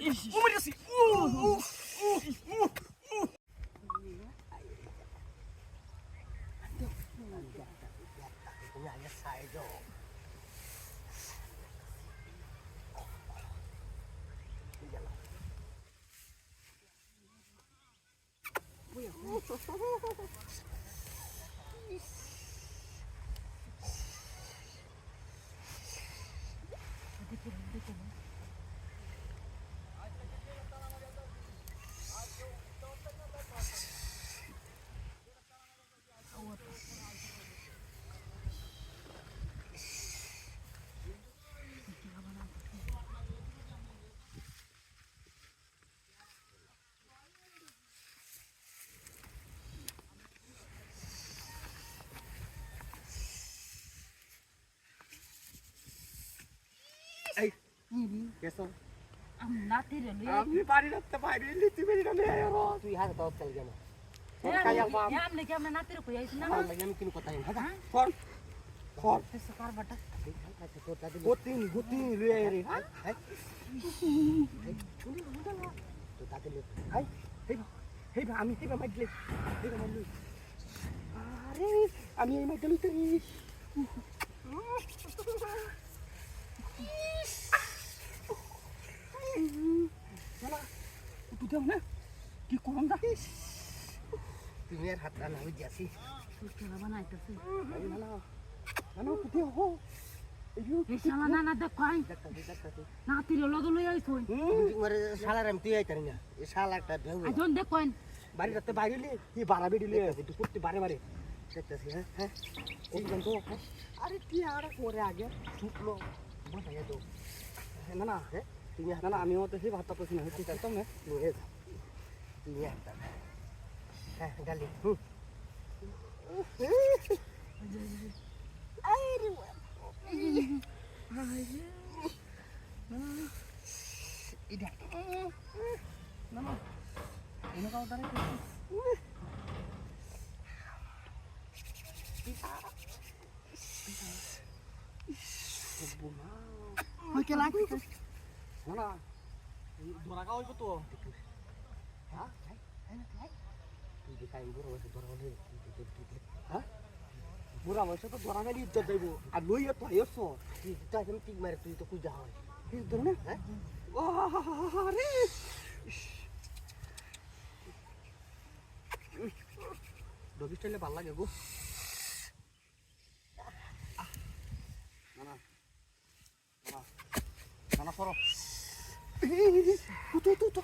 Umarisi. Ay, কেসো আমি নাতি রে লই আমি বাড়ি রাখতে বাইরে লিতি বেরি না নিয়ে আরো তুই হাতে তো চল গেল আমনে কি আমরা নাতির কই আইছ না আমি কিনো কথা হ্যাঁ ফর ফর সে কারবাটা তোর দাদি গতি লয়ে রে হ্যাঁ তোর দাদি লোক হাই হেই আমি হেই মাইডলে হেই মাইডলে আরে আমি এই মাইডলে তো শালা তুই দেখ না কি করম দা তুমি আর হাত রান্না হয়ে যাচ্ছি সুতরা বানাইতেছে আমি ভালো জানো তুই হো এই শালা না দেখ কই নাতি রে লগে লই আইছ মারে শালার আমি তুই আইতারি না এই শালাটা ভেউ আজন দেখ কই বাড়ি রাখতে বাইরে লি কি বাড়া বেডি লিয়ে তুই করতে বারে বারে দেখতেছি হ্যাঁ হ্যাঁ কোন তো আরে কি আর করে আগে ছুটলো বাঁচাইয়া তো না না হ্যাঁ তুমি না না আমিও তো সেই ভাতটা পছন্দ না হচ্ছে তো না নিয়ে যা তুই একটা হ্যাঁ গালি এটা না না এনে কাও দাঁড়াই কই কে লাগি না না ধরা খাওয়া হইব তো হ্যাঁ তুই দেখাই বড় বসে ধরা হলে হ্যাঁ বুড়া বয়সে তো ধরা গেলে ইজ্জত দেবো আর লইয়া তো আইস তুই তাই আমি টিক মারে তুই তো কুজা হয় এই ধরে না হ্যাঁ ও আরে ডগি স্টাইলে ভাল লাগে গো না না না না না সরো তো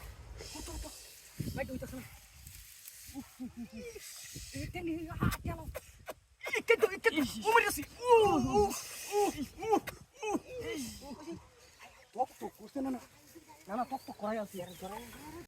ভাই তুই তো শুন এটা নিয়ে চলো এটা উমরেছি টক টক করছে না না না টক টক করাই আছে